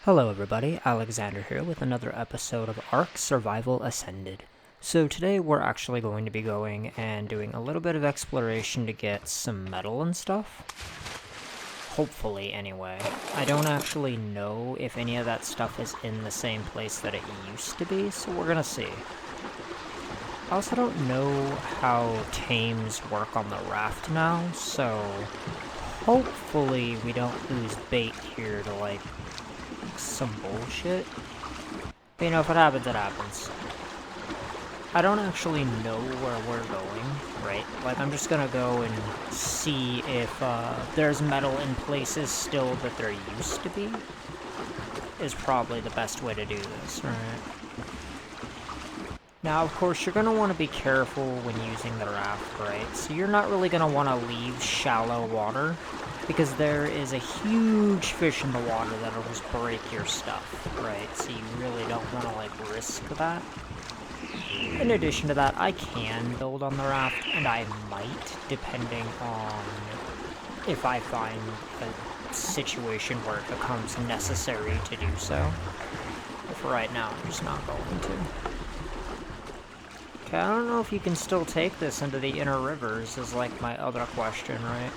Hello everybody, Alexander here with another episode of Ark Survival Ascended. So today we're actually going to be going and doing a little bit of exploration to get some metal and stuff. Hopefully, anyway. I don't actually know if any of that stuff is in the same place that it used to be, so we're gonna see. I also don't know how tames work on the raft now, so hopefully we don't lose bait here to, like, some bullshit. But, you know, if it happens, it happens. I don't actually know where we're going, right? Like, I'm just gonna go and see if there's metal in places still that there used to be. Is probably the best way to do this, right? Now, of course, you're gonna want to be careful when using the raft, right? So you're not really gonna want to leave shallow water, because there is a huge fish in the water that'll just break your stuff, right? So you really don't want to, like, risk that. In addition to that, I can build on the raft, and I might, depending on if I find a situation where it becomes necessary to do so. But for right now, I'm just not going to. Okay, I don't know if you can still take this into the inner rivers, is, like, my other question, right?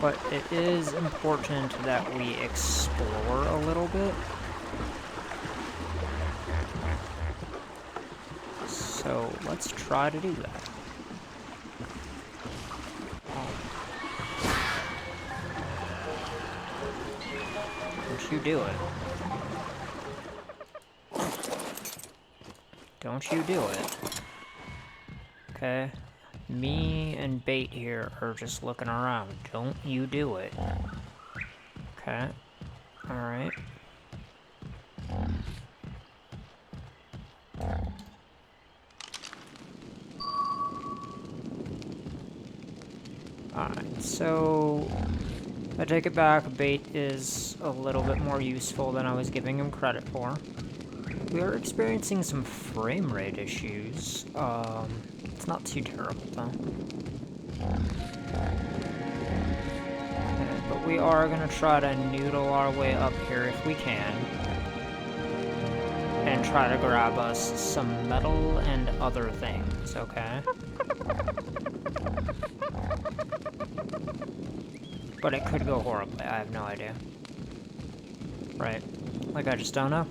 But it is important that we explore a little bit. So let's try to do that. Don't you do it. Don't you do it. Okay. Me and Bait here are just looking around. Don't you do it. Okay. Alright. Alright, so I take it back. Bait is a little bit more useful than I was giving him credit for. We are experiencing some frame rate issues. It's not too terrible, though. Okay, but we are going to try to noodle our way up here if we can. And try to grab us some metal and other things, okay? But it could go horribly, I have no idea. Right. Like, I just don't know.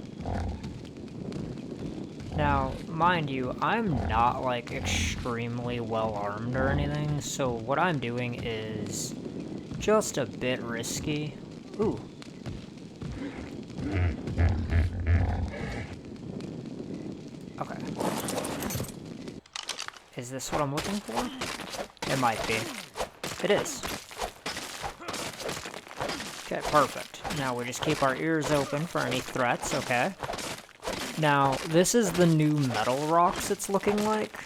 Now, mind you, I'm not, like, extremely well-armed or anything, so what I'm doing is just a bit risky. Ooh. Okay. Is this what I'm looking for? It might be. It is. Okay, perfect. Now we just keep our ears open for any threats, okay? Now, this is the new metal rocks it's looking like.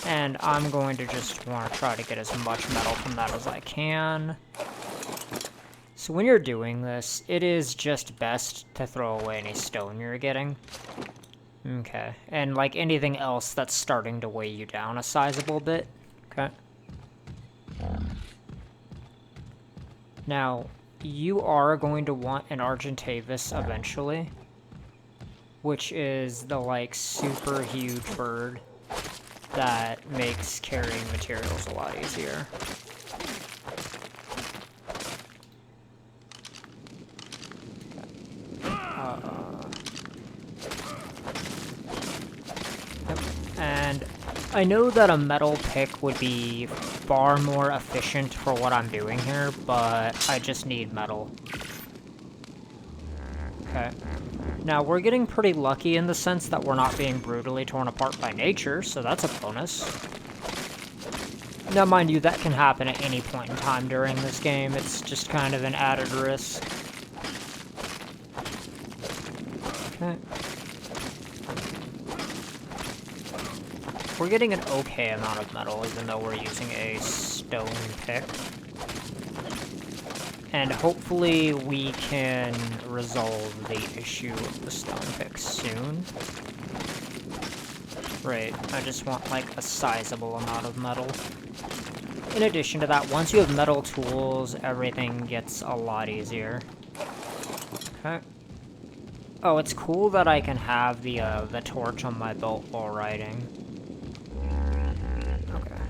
And I'm going to just want to try to get as much metal from that as I can. So when you're doing this, it is just best to throw away any stone you're getting. Okay. And like anything else that's starting to weigh you down a sizable bit. Okay. Now, you are going to want an Argentavis eventually. Which is the, like, super huge bird that makes carrying materials a lot easier. Yep. And I know that a metal pick would be far more efficient for what I'm doing here, but I just need metal. Okay. Now, we're getting pretty lucky in the sense that we're not being brutally torn apart by nature, so that's a bonus. Now, mind you, that can happen at any point in time during this game. It's just kind of an added risk. Okay. We're getting an okay amount of metal, even though we're using a stone pick. And hopefully we can resolve the issue of the stone pick soon. Right, I just want like a sizable amount of metal. in addition to that, once you have metal tools, everything gets a lot easier. Okay. Oh, it's cool that I can have the torch on my belt while riding. Okay.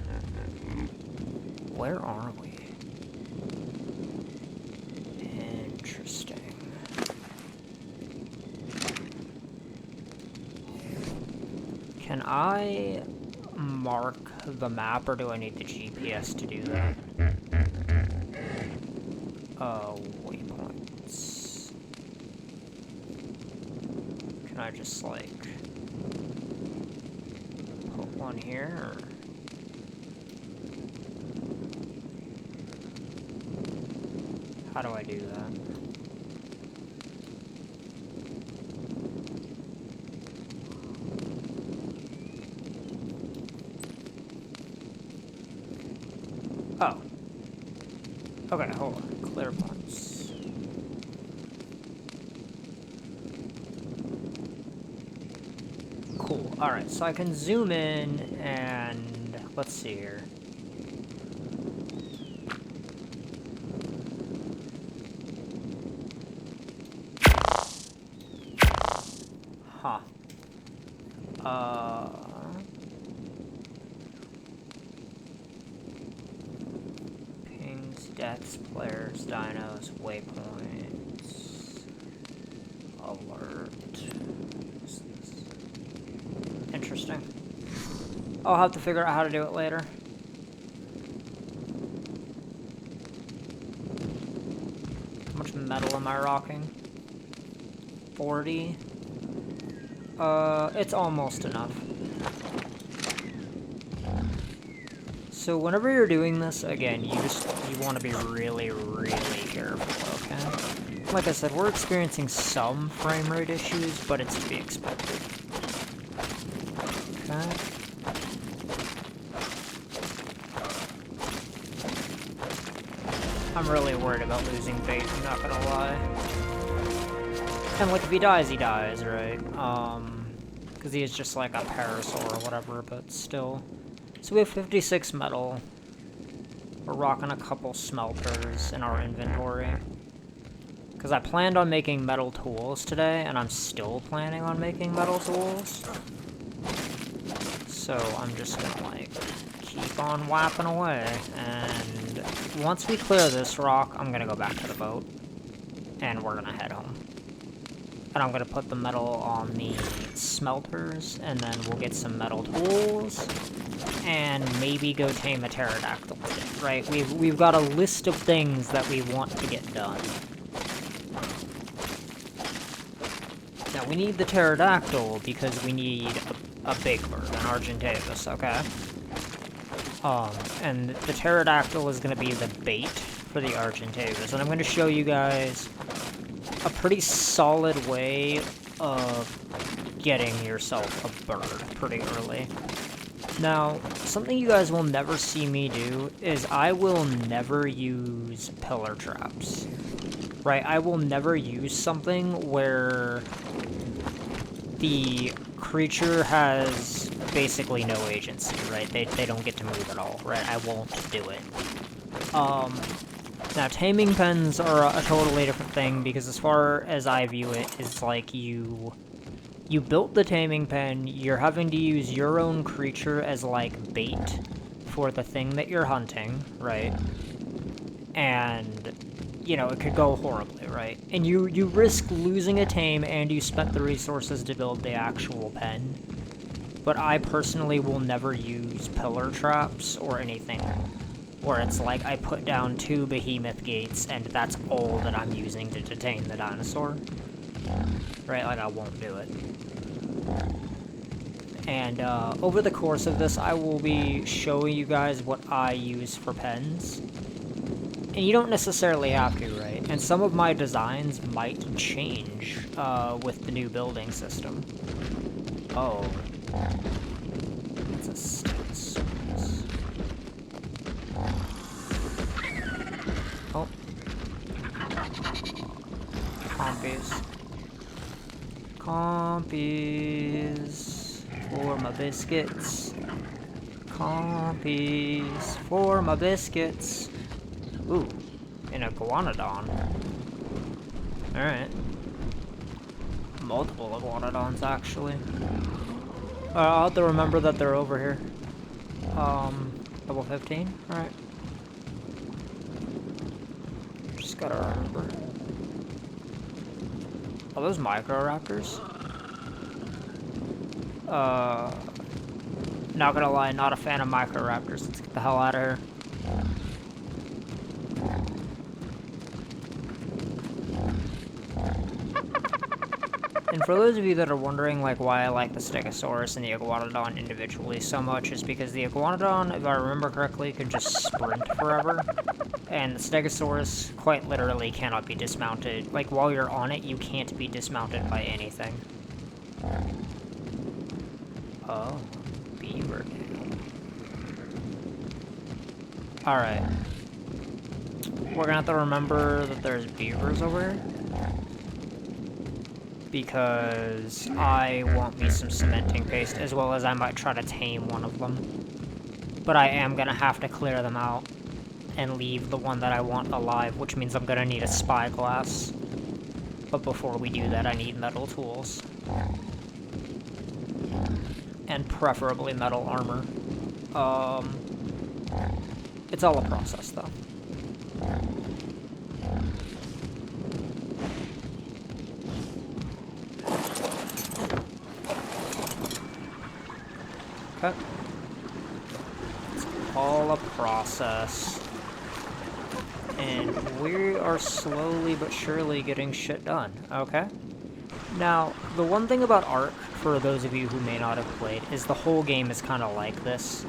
Where are we? Interesting. Can I mark the map, or do I need the GPS to do that? Waypoints. Can I just, like, put one here, or? How do I do that? Oh. Okay, hold on. Clear points. Cool. Alright, so I can zoom in and let's see here. Huh. Pings, deaths, players, dinos, waypoints, alert. What's this? Interesting. I'll have to figure out how to do it later. How much metal am I rocking? 40? It's almost enough. So whenever you're doing this, again, you want to be really, really careful, okay? Like I said, we're experiencing some frame rate issues, but it's to be expected. Okay. I'm really worried about losing bait, I'm not gonna lie. And like, if he dies, right? Because he is just like a parasaur or whatever, but still. So we have 56 metal. We're rocking a couple smelters in our inventory. Because I planned on making metal tools today, and I'm still planning on making metal tools. So I'm just gonna, like, keep on whapping away. And once we clear this rock, I'm gonna go back to the boat. And we're gonna head home. And I'm gonna put the metal on the smelters, and then we'll get some metal tools, and maybe go tame a pterodactyl, right? We've got a list of things that we want to get done. Now, we need the pterodactyl because we need a big bird, an Argentavis, okay? And the pterodactyl is gonna be the bait for the Argentavis, and I'm gonna show you guys a pretty solid way of getting yourself a bird pretty early. Now, something you guys will never see me do is I will never use pillar traps, right? I will never use something where the creature has basically no agency, right? They don't get to move at all, right? I won't do it. Now, taming pens are a totally different thing, because as far as I view it, it's like you built the taming pen, you're having to use your own creature as, like, bait for the thing that you're hunting, right? And, you know, it could go horribly, right? And you risk losing a tame, and you spent the resources to build the actual pen. But I personally will never use pillar traps or anything where it's like I put down 2 behemoth gates and that's all that I'm using to detain the dinosaur. Right, like I won't do it. And over the course of this, I will be showing you guys what I use for pens. And you don't necessarily have to, right? And some of my designs might change with the new building system. Oh. That's a stance. Oh. Compies. Compies. For my biscuits. Compies for my biscuits. Ooh, an iguanodon. Alright. Multiple iguanodons, actually. I'll have to remember that they're over here. Level 15? Alright. Just gotta remember. Are those microraptors? Not gonna lie, not a fan of microraptors. Let's get the hell out of here. And for those of you that are wondering, like, why I like the Stegosaurus and the Iguanodon individually so much, is because the Iguanodon, if I remember correctly, can just sprint forever. And the Stegosaurus quite literally cannot be dismounted. Like, while you're on it, you can't be dismounted by anything. Oh, beaver. Alright. We're gonna have to remember that there's beavers over here. Because I want me some cementing paste, as well as I might try to tame one of them. But I am gonna have to clear them out and leave the one that I want alive, which means I'm gonna need a spyglass. But before we do that, I need metal tools. And preferably metal armor. It's all a process, though. Okay. It's all a process. And we are slowly but surely getting shit done, okay? Now, the one thing about Ark, for those of you who may not have played, is the whole game is kind of like this,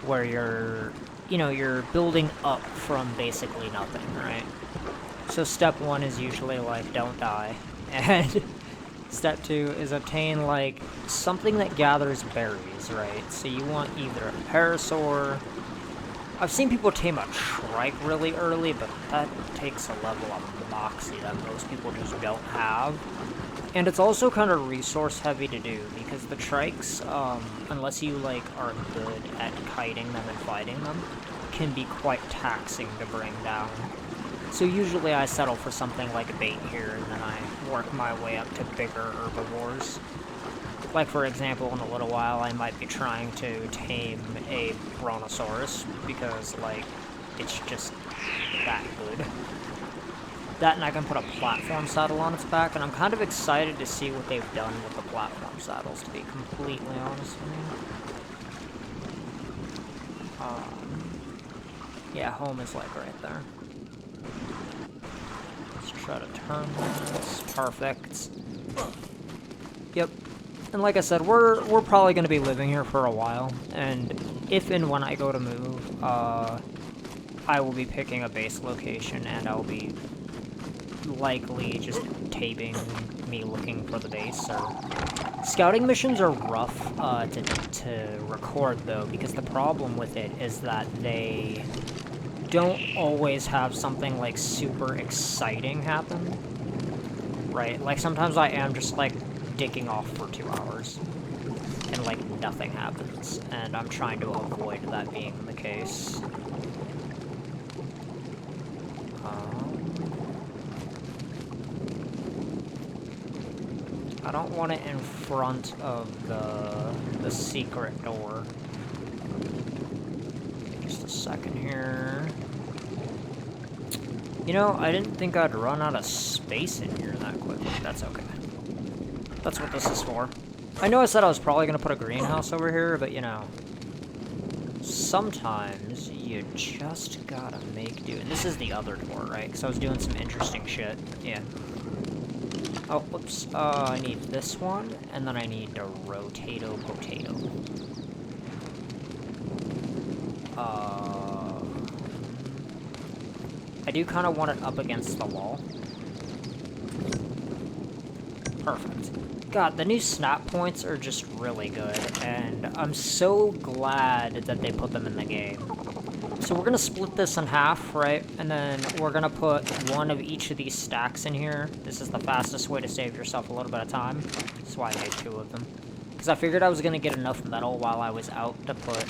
where you're, you're building up from basically nothing, right? So step 1 is usually, like, don't die, and step 2 is obtain, like, something that gathers berries, right? So you want either a parasaur. I've seen people tame a trike really early, but that takes a level of moxie that most people just don't have. And it's also kind of resource heavy to do, because the trikes, unless you, like, are good at kiting them and fighting them, can be quite taxing to bring down. So usually I settle for something like a bait here, and then I work my way up to bigger herbivores. Like, for example, in a little while, I might be trying to tame a brontosaurus, because, like, it's just that good. That, and I can put a platform saddle on its back, and I'm kind of excited to see what they've done with the platform saddles, to be completely honest with you. Yeah, home is, like, right there. Let's try to turn this. Perfect. Yep. And like I said, we're probably going to be living here for a while, and if and when I go to move, I will be picking a base location, and I'll be likely just taping me looking for the base. Or scouting missions are rough to record, though, because the problem with it is that they don't always have something, like, super exciting happen, right? Like, sometimes I am just, like, dicking off for 2 hours, and, like, nothing happens, and I'm trying to avoid that being the case. I don't want it in front of the secret door. Just a second here. You know, I didn't think I'd run out of space in here that quickly. That's okay. That's what this is for. I know I said I was probably going to put a greenhouse over here, but, you know, sometimes you just gotta make do. And this is the other door, right? Because I was doing some interesting shit. Yeah. Oh, whoops. I need this one, and then I need a rotato potato. I do kind of want it up against the wall. Perfect. God, the new snap points are just really good, and I'm so glad that they put them in the game. So we're gonna split this in half, right? And then we're gonna put one of each of these stacks in here. This is the fastest way to save yourself a little bit of time. That's why I made 2 of them. Because I figured I was gonna get enough metal while I was out to put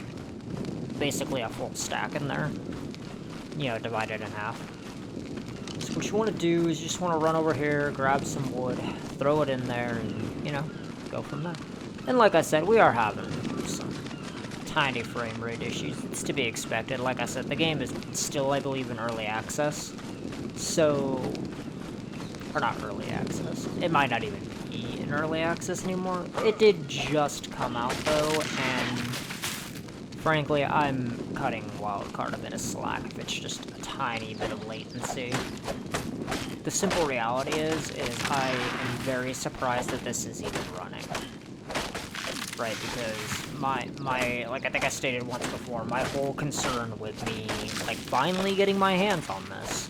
basically a full stack in there. You know, divided in half. So what you want to do is you just want to run over here, grab some wood, throw it in there, and, you know, go from there. And like I said, we are having some tiny frame rate issues. It's to be expected. Like I said, the game is still, I believe, in early access. So, or not early access. It might not even be in early access anymore. It did just come out, though, and frankly, I'm cutting Wildcard a bit of slack if it's just a tiny bit of latency. The simple reality is I am very surprised that this is even running. Right, because my, like I think I stated once before, my whole concern with me, like, finally getting my hands on this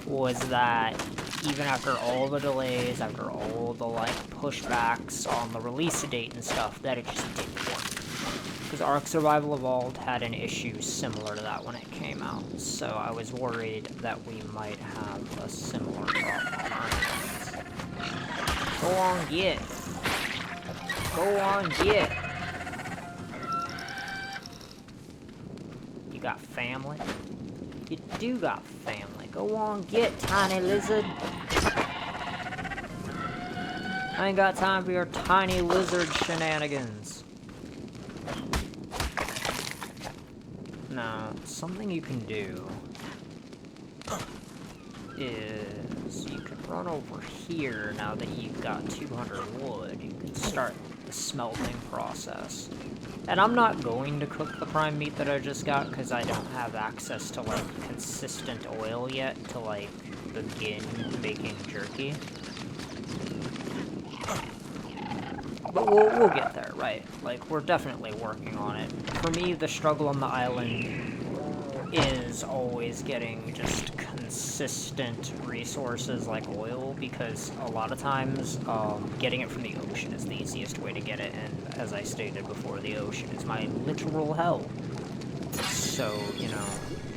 was that even after all the delays, after all the, like, pushbacks on the release date and stuff, that it just didn't work. Because Ark Survival Evolved had an issue similar to that when it came out, so I was worried that we might have a similar problem on our hands. Go on, get. Go on, get. You got family? You do got family. Go on, get, tiny lizard. I ain't got time for your tiny lizard shenanigans. Now, something you can do is you can run over here now that you've got 200 wood. You can start the smelting process. And I'm not going to cook the prime meat that I just got because I don't have access to, like, consistent oil yet to, like, begin making jerky. But we'll get there, right? Like, we're definitely working on it. For me, the struggle on the island is always getting just consistent resources like oil, because a lot of times, getting it from the ocean is the easiest way to get it, and as I stated before, the ocean is my literal hell. So, you know,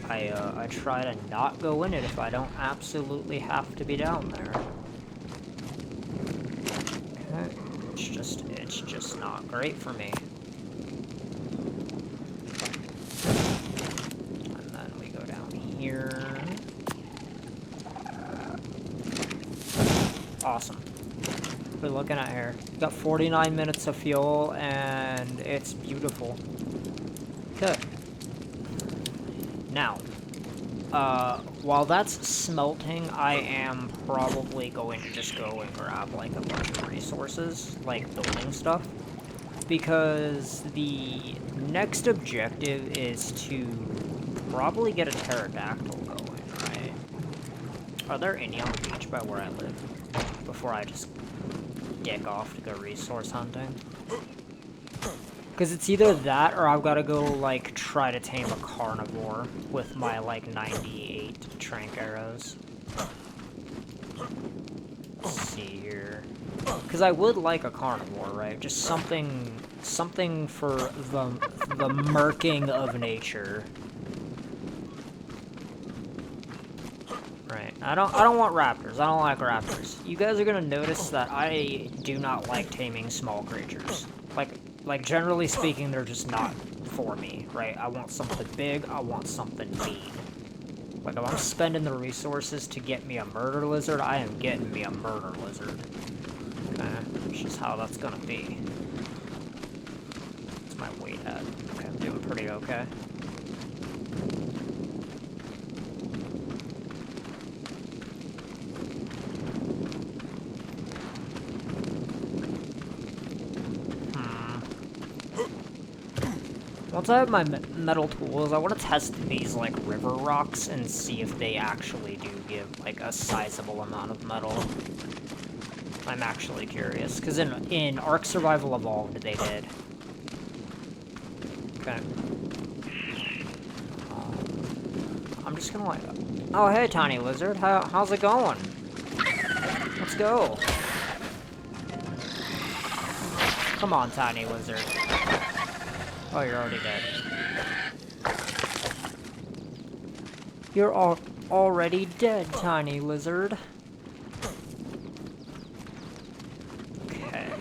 I try to not go in it if I don't absolutely have to be down there. Okay. It's just not great for me. And then we go down here. Awesome. What are we looking at here? We got 49 minutes of fuel, and it's beautiful. Okay. Now, while that's smelting, I am probably going to just go and grab, like, a bunch of resources, like building stuff, because the next objective is to probably get a pterodactyl going, right? Are there any on the beach by where I live before I just dick off to go resource hunting? Because it's either that, or I've got to go, like, try to tame a carnivore with my, like, 98 trank arrows. Let's see here. Because I would like a carnivore, right? Just something for the murking of nature. Right. I don't want raptors. I don't like raptors. You guys are gonna notice that I do not like taming small creatures. Like, generally speaking, they're just not for me, right? I want something big, I want something mean. Like, if I'm spending the resources to get me a murder lizard, I am getting me a murder lizard. Okay, that's just how that's gonna be. What's my weight at? Okay, I'm doing pretty okay. Once I have my metal tools, I want to test these, like, river rocks and see if they actually do give, like, a sizable amount of metal. I'm actually curious, because in Ark Survival Evolved, they did. Okay. I'm just gonna, like... Oh, hey, tiny lizard. How's it going? Let's go. Come on, tiny lizard. Oh, you're already dead. You're already dead, tiny lizard. Okay.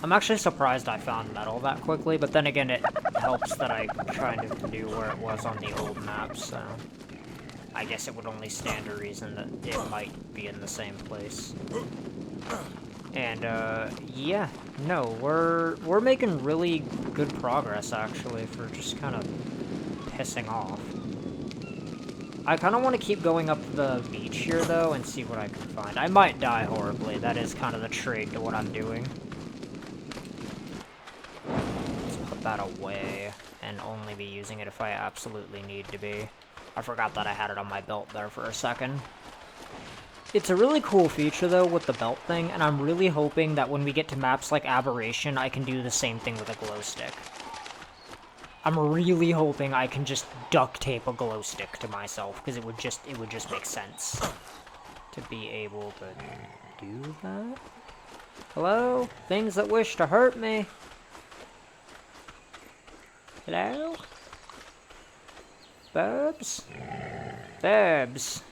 I'm actually surprised I found metal that quickly, but then again, it helps that I kind of knew where it was on the old map, so I guess it would only stand to reason that it might be in the same place. And, yeah, no, we're making really good progress, actually, for just kind of pissing off. I kind of want to keep going up the beach here, though, and see what I can find. I might die horribly. That is kind of the trig to what I'm doing. Let's put that away, and only be using it if I absolutely need to be. I forgot that I had it on my belt there for a second. It's a really cool feature, though, with the belt thing, and I'm really hoping that when we get to maps like Aberration, I can do the same thing with a glow stick. I'm really hoping I can just duct tape a glow stick to myself, because it would just make sense to be able to do that. Hello? Things that wish to hurt me. Hello? Bubs? Bubs.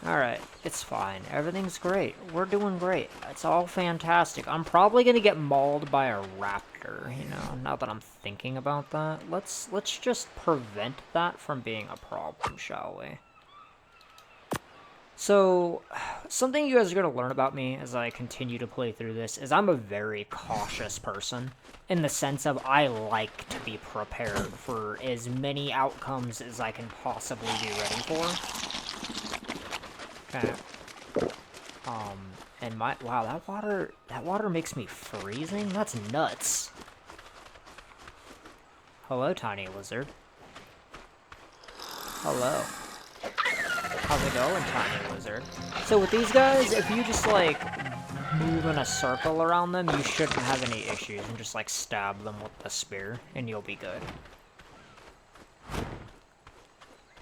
Alright, it's fine. Everything's great. We're doing great. It's all fantastic. I'm probably gonna get mauled by a raptor, you know, now that I'm thinking about that. Let's just prevent that from being a problem, shall we? So, something you guys are gonna learn about me as I continue to play through this is I'm a very cautious person, in the sense of I like to be prepared for as many outcomes as I can possibly be ready for. Okay. And wow, that water makes me freezing? That's nuts. Hello, tiny lizard. Hello. How's it going, tiny lizard? So with these guys, if you just, like, move in a circle around them, you shouldn't have any issues, and just, like, stab them with the spear, and you'll be good.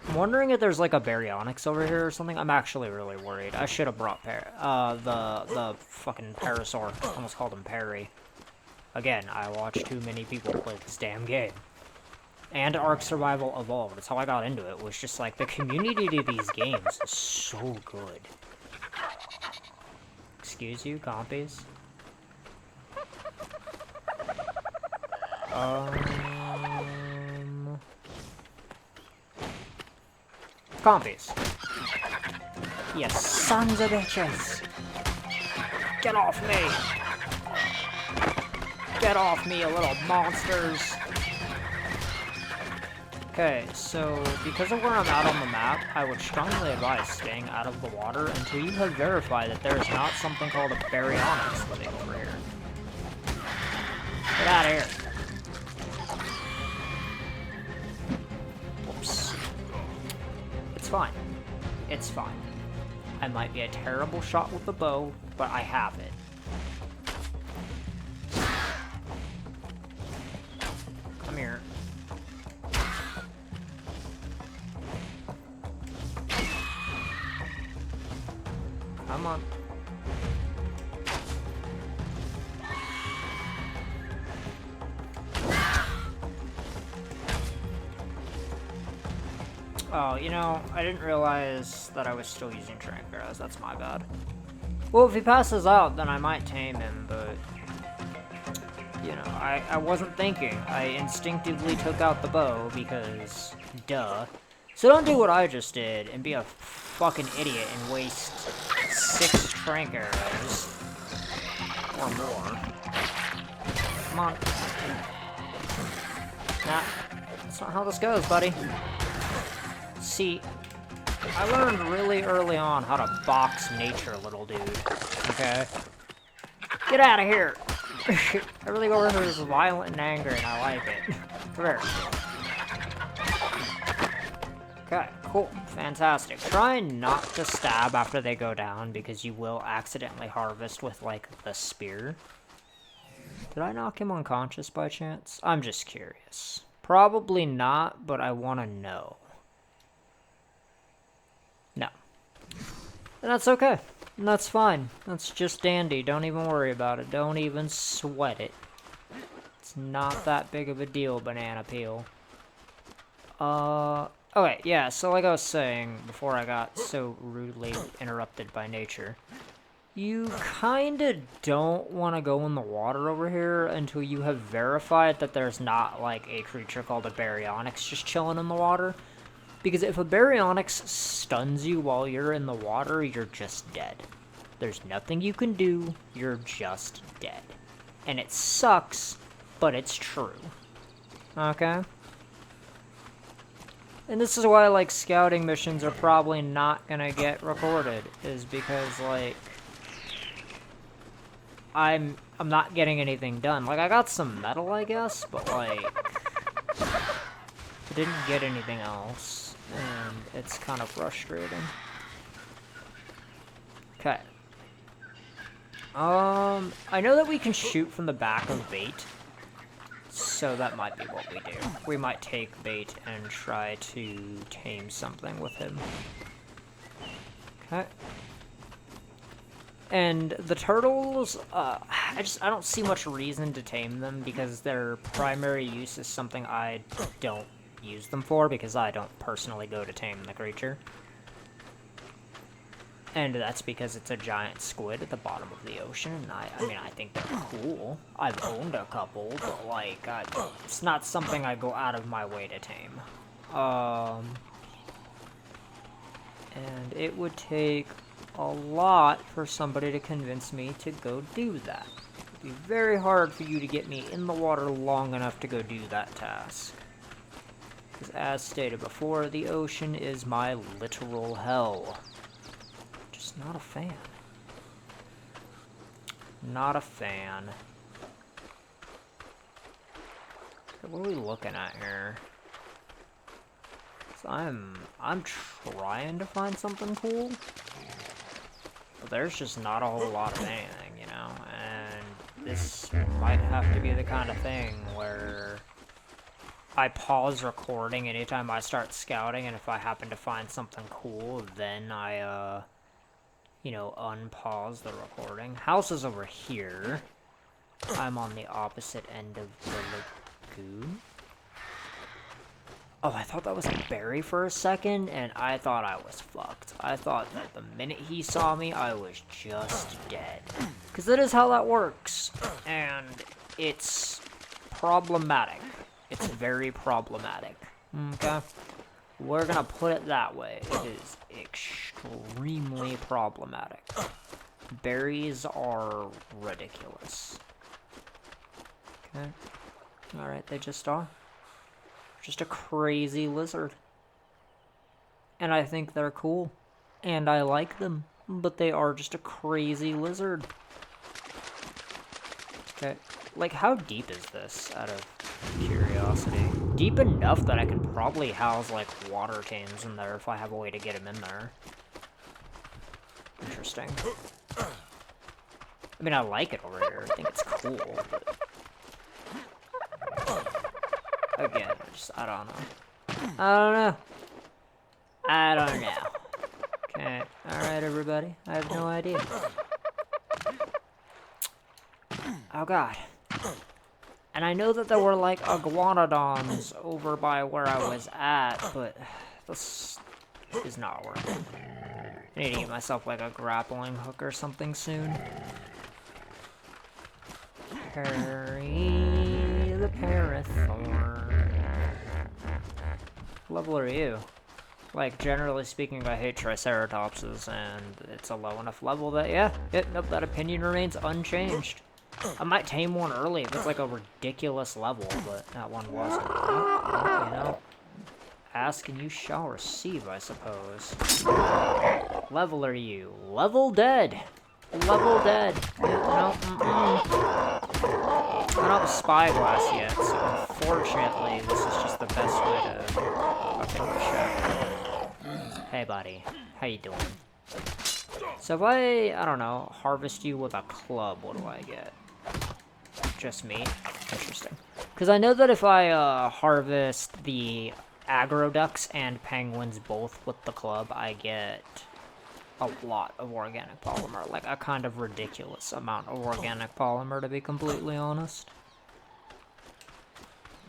I'm wondering if there's like a baryonyx over here or something. I'm actually really worried. I should have brought the fucking parasaur. I almost called him Perry. Again, I watch too many people play this damn game. And Ark Survival Evolved. That's how I got into it. It was just like the community to these games is so good. Excuse you, compies. Compies. You sons of bitches. Get off me. Get off me, you little monsters. Okay, so because of where I'm at on the map, I would strongly advise staying out of the water until you have verified that there is not something called a baryonyx living over here. Get out of here. Whoops. It's fine. It's fine. I might be a terrible shot with the bow, but I have it. Come here. Come on. Oh, you know, I didn't realize that I was still using trank arrows. That's my bad. Well, if he passes out, then I might tame him, but... You know, I wasn't thinking. I instinctively took out the bow because... Duh. So don't do what I just did and be a fucking idiot and waste 6 trank arrows. Or more. Come on. Nah, that's not how this goes, buddy. See, I learned really early on how to box nature, little dude. Okay? Get out of here! Everything over here is violent and angry, and I like it. Come here. Okay, cool. Fantastic. Try not to stab after they go down, because you will accidentally harvest with, like, the spear. Did I knock him unconscious by chance? I'm just curious. Probably not, but I want to know. No. And that's okay. And that's fine. That's just dandy. Don't even worry about it. Don't even sweat it. It's not that big of a deal, banana peel. Okay, yeah, so like I was saying before I got so rudely interrupted by nature. You kinda don't want to go in the water over here until you have verified that there's not, like, a creature called a baryonyx just chilling in the water. Because if a baryonyx stuns you while you're in the water, you're just dead. There's nothing you can do, you're just dead. And it sucks, but it's true. Okay? And this is why, like, scouting missions are probably not gonna get recorded, is because, like, I'm not getting anything done. Like, I got some metal, I guess, but, like, I didn't get anything else, and it's kind of frustrating. Okay. I know that we can shoot from the back of bait, so that might be what we do. We might take bait and try to tame something with him. Okay. And the turtles, I don't see much reason to tame them because their primary use is something I don't use them for because I don't personally go to tame the creature. And that's because it's a giant squid at the bottom of the ocean, and I mean, I think they're cool. I've owned a couple, but, like, it's not something I go out of my way to tame. And it would take a lot for somebody to convince me to go do that. It would be very hard for you to get me in the water long enough to go do that task. Because as stated before, the ocean is my literal hell. Just not a fan. Not a fan. What are we looking at here? So I'm trying to find something cool. But there's just not a whole lot of anything, you know? And this might have to be the kind of thing where I pause recording anytime I start scouting, and if I happen to find something cool, then I, you know, unpause the recording. House is over here. I'm on the opposite end of the lagoon. Oh, I thought that was a berry for a second, and I thought I was fucked. I thought that the minute he saw me, I was just dead. Because that is how that works. And it's problematic. It's very problematic. Okay? We're gonna put it that way. It is extremely problematic. Berries are ridiculous. Okay? Alright, they just are. Just a crazy lizard. And I think they're cool. And I like them. But they are just a crazy lizard. Okay. Like, how deep is this, out of curiosity? Deep enough that I can probably house, like, water tames in there if I have a way to get them in there. Interesting. I mean, I like it over here. I think it's cool, but... Again, I don't know. I don't know. Okay, alright everybody. I have no idea. Oh god. And I know that there were, like, iguanodons over by where I was at, but this is not working. I need to get myself, like, a grappling hook or something soon. Harry the Parathorn. What level are you? Like, generally speaking, I hate Triceratopses, and it's a low enough level that, yeah, nope, that opinion remains unchanged. I might tame one early if it's like a ridiculous level, but that one wasn't. Well, you know, ask and you shall receive, I suppose. Level are you? Level dead. Level dead. No, I don't have a spyglass yet, so unfortunately, this is just the best way to fucking check. Hey, buddy. How you doing? So if I don't know, harvest you with a club, what do I get? Just meat? Interesting. Because I know that if I harvest the agroducks and penguins both with the club, I get a lot of organic polymer. Like, a kind of ridiculous amount of organic polymer, to be completely honest.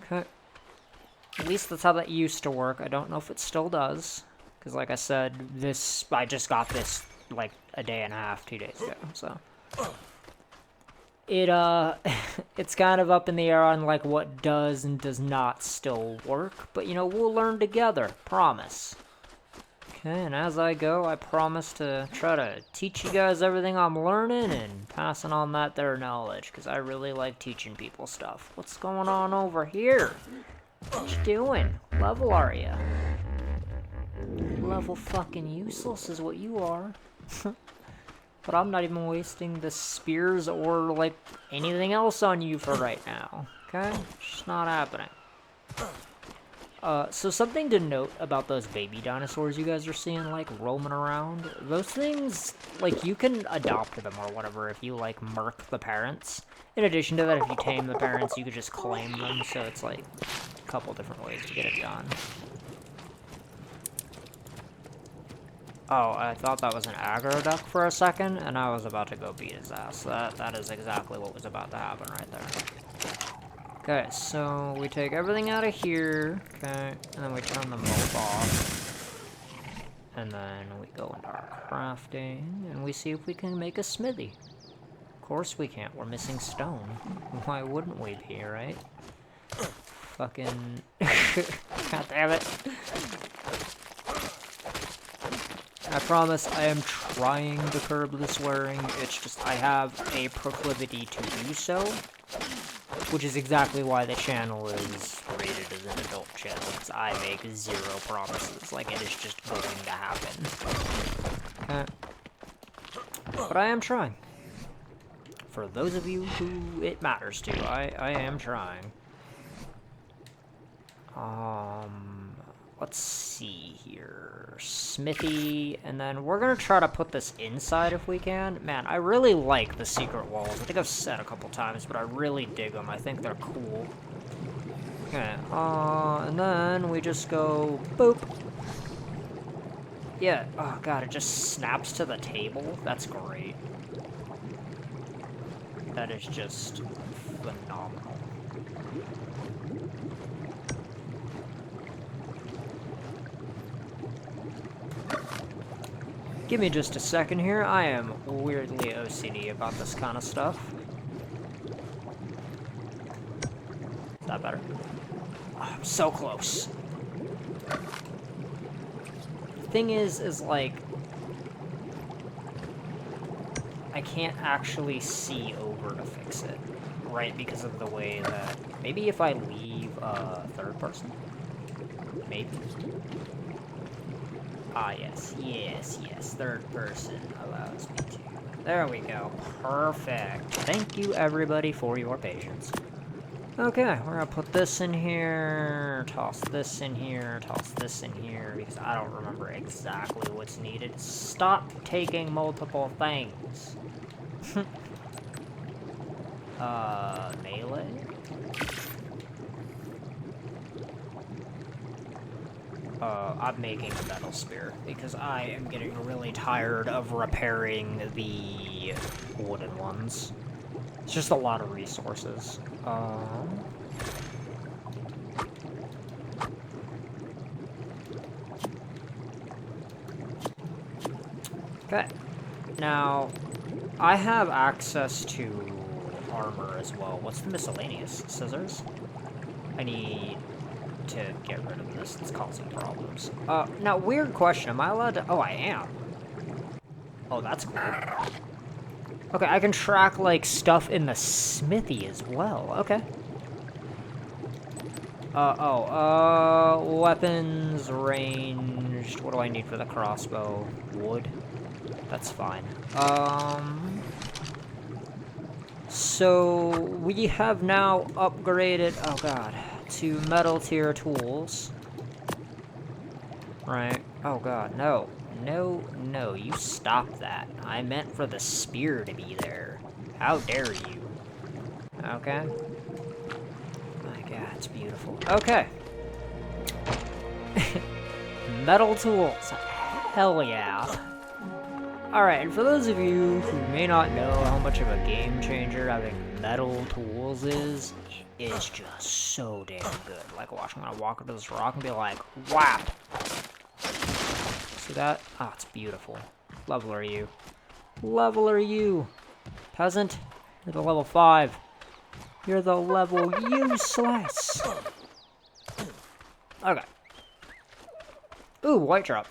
Okay. At least that's how that used to work. I don't know if it still does. Because, like I said, I just got this like a day and a half, 2 days ago, so. It, it's kind of up in the air on, like, what does and does not still work, but, you know, we'll learn together, promise. Okay, and as I go, I promise to try to teach you guys everything I'm learning and passing on that there knowledge, because I really like teaching people stuff. What's going on over here? What you doing? Level are ya? Level fucking useless is what you are. But I'm not even wasting the spears or, like, anything else on you for right now. Okay? It's just not happening. So something to note about those baby dinosaurs you guys are seeing, like, roaming around. Those things, like, you can adopt them or whatever if you, like, murk the parents. In addition to that, if you tame the parents, you could just claim them, so it's, like, a couple different ways to get it done. Oh, I thought that was an aggro duck for a second, and I was about to go beat his ass. That is exactly what was about to happen right there. Okay, so we take everything out of here, okay, and then we turn the mold off. And then we go into our crafting, and we see if we can make a smithy. Of course we can't, we're missing stone. Why wouldn't we be, right? Fucking... God damn it. I promise I am trying to curb the swearing, it's just I have a proclivity to do so, which is exactly why the channel is rated as an adult channel, because I make zero promises, like it is just going to happen. Okay. But I am trying. For those of you who it matters to, I am trying. Let's see here. Smithy, and then we're gonna try to put this inside if we can. Man, I really like the secret walls. I think I've said a couple times, but I really dig them. I think they're cool. Okay, and then we just go boop. Yeah, oh god, it just snaps to the table. That's great. That is just phenomenal. Give me just a second here. I am weirdly OCD about this kind of stuff. Is that better? Oh, I'm so close. The thing is like... I can't actually see over to fix it. Right, because of the way that... Maybe if I leave third person? Maybe. Ah, yes, yes, yes, third person allows me to. There we go, perfect. Thank you, everybody, for your patience. Okay, we're gonna put this in here, toss this in here, toss this in here, because I don't remember exactly what's needed. Stop taking multiple things. Melee? I'm making a metal spear, because I am getting really tired of repairing the wooden ones. It's just a lot of resources. Okay. Now, I have access to armor as well. What's the miscellaneous? Scissors? I need to get rid of this. It's causing problems. Now, weird question. Am I allowed to... Oh, I am. Oh, that's cool. Okay, I can track, like, stuff in the smithy as well. Okay. Weapons, ranged. What do I need for the crossbow? Wood. That's fine. So, we have now upgraded... Oh, God. To metal tier tools. Right. Oh, God. No. No, no. You stop that. I meant for the spear to be there. How dare you? Okay. My God, it's beautiful. Okay. Metal tools. Hell yeah. Alright, and for those of you who may not know how much of a game changer having metal tools is, it is just so damn good. Like, watch, I'm gonna walk up to this rock and be like, whap! See that? Ah, it's beautiful. Level are you? Level are you? Peasant? You're the level 5. You're the level useless. Okay. Ooh, white drop.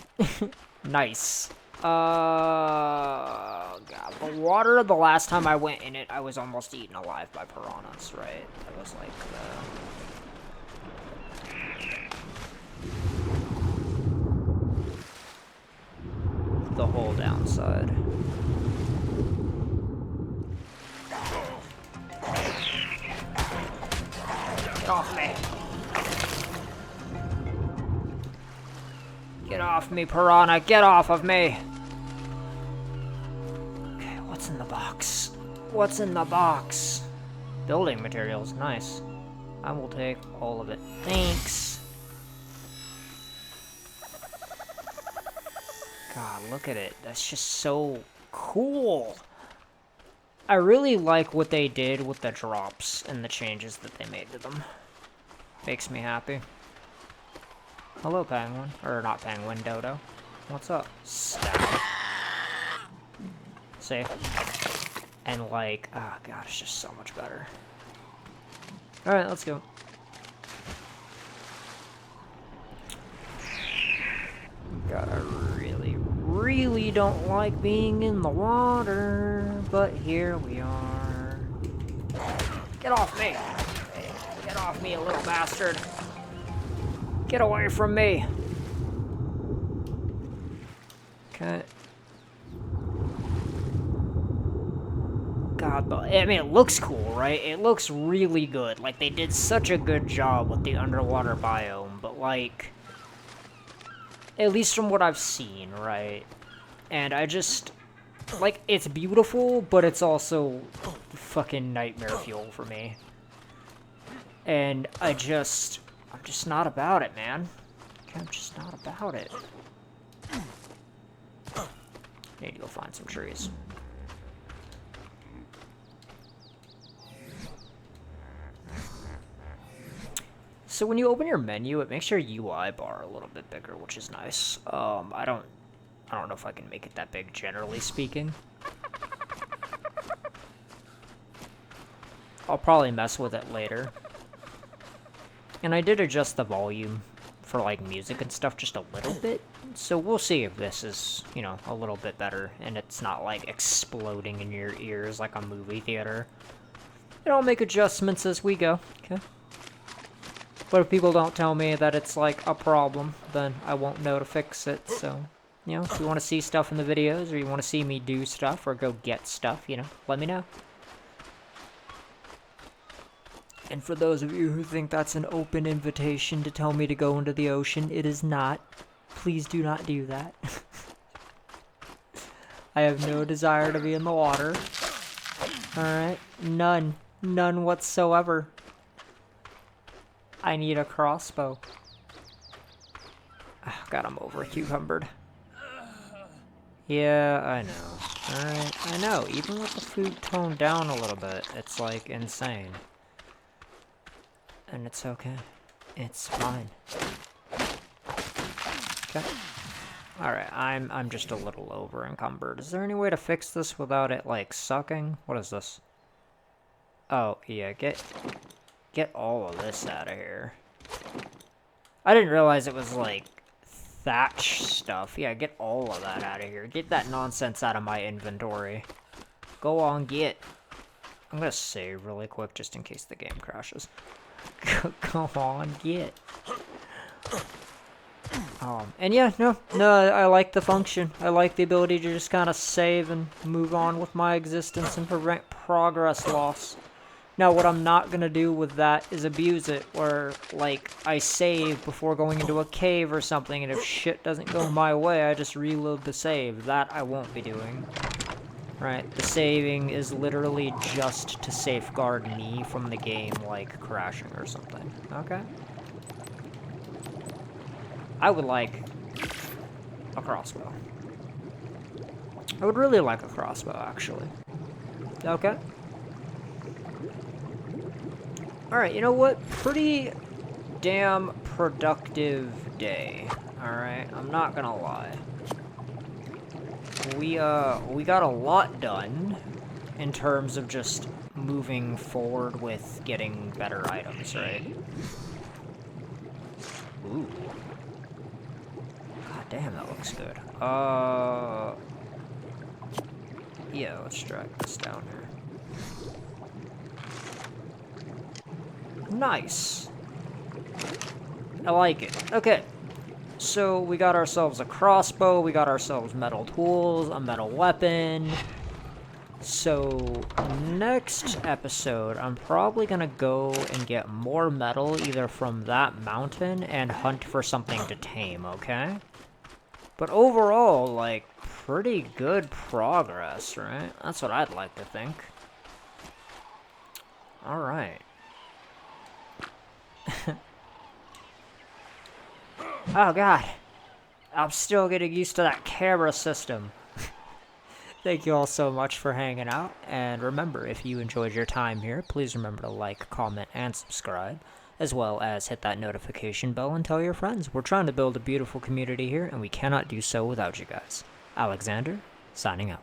Nice. God, the water, the last time I went in it, I was almost eaten alive by piranhas, right? That was like the whole downside. Get off me. Get off me, piranha. Get off of me. Okay, what's in the box? What's in the box? Building materials. Nice. I will take all of it. Thanks. God, look at it. That's just so cool. I really like what they did with the drops and the changes that they made to them. Makes me happy. Hello, penguin. Or not penguin, dodo. What's up? Stab. See? And like, oh god, it's just so much better. Alright, let's go. God, I really don't like being in the water, but here we are. Get off me! Get off me, you little bastard! Get away from me! Okay. God, but I mean, it looks cool, right? It looks really good. Like, they did such a good job with the underwater biome, but like, at least from what I've seen, right? And I just, like, it's beautiful, but it's also fucking nightmare fuel for me. And I'm just not about it, man. I'm just not about it. Need to go find some trees. So when you open your menu, it makes your UI bar a little bit bigger, which is nice. I don't know if I can make it that big, generally speaking. I'll probably mess with it later. And I did adjust the volume for, like, music and stuff just a little bit. So we'll see if this is, you know, a little bit better. And it's not, like, exploding in your ears like a movie theater. And I'll make adjustments as we go, okay? But if people don't tell me that it's, like, a problem, then I won't know to fix it, so... You know, if you want to see stuff in the videos, or you want to see me do stuff, or go get stuff, you know, let me know. And for those of you who think that's an open invitation to tell me to go into the ocean, it is not. Please do not do that. I have no desire to be in the water. Alright? None. None whatsoever. I need a crossbow. Oh, God, I'm over cucumbered. Yeah, I know. Alright, I know. Even with the food toned down a little bit, it's, like, insane. And it's okay. It's fine. Okay. Alright, I'm just a little over encumbered. Is there any way to fix this without it, like, sucking? What is this? Oh, yeah, get all of this out of here. I didn't realize it was, like, thatch stuff. Yeah, get all of that out of here. Get that nonsense out of my inventory. Go on, get. I'm gonna save really quick just in case the game crashes. Go on, get. And yeah, no, I like the function. I like the ability to just kind of save and move on with my existence and prevent progress loss. Now, what I'm not gonna do with that is abuse it, where, like, I save before going into a cave or something, and if shit doesn't go my way, I just reload the save. That I won't be doing. Right, the saving is literally just to safeguard me from the game, like, crashing or something. Okay? I would like a crossbow. I would really like a crossbow, actually. Okay? Alright, you know what? Pretty damn productive day. Alright, I'm not gonna lie. we got a lot done in terms of just moving forward with getting better items, right? Ooh. God damn, that looks good. Yeah, let's drag this down here. Nice. I like it. Okay. So we got ourselves a crossbow, we got ourselves metal tools, a metal weapon. So next episode, I'm probably gonna go and get more metal either from that mountain and hunt for something to tame, okay? But overall, like, pretty good progress, right? That's what I'd like to think. Alright. Oh god. I'm still getting used to that camera system. Thank you all so much for hanging out, and remember, if you enjoyed your time here, please remember to like, comment, and subscribe, as well as hit that notification bell and tell your friends. We're trying to build a beautiful community here, and we cannot do so without you guys. Alexander, signing out.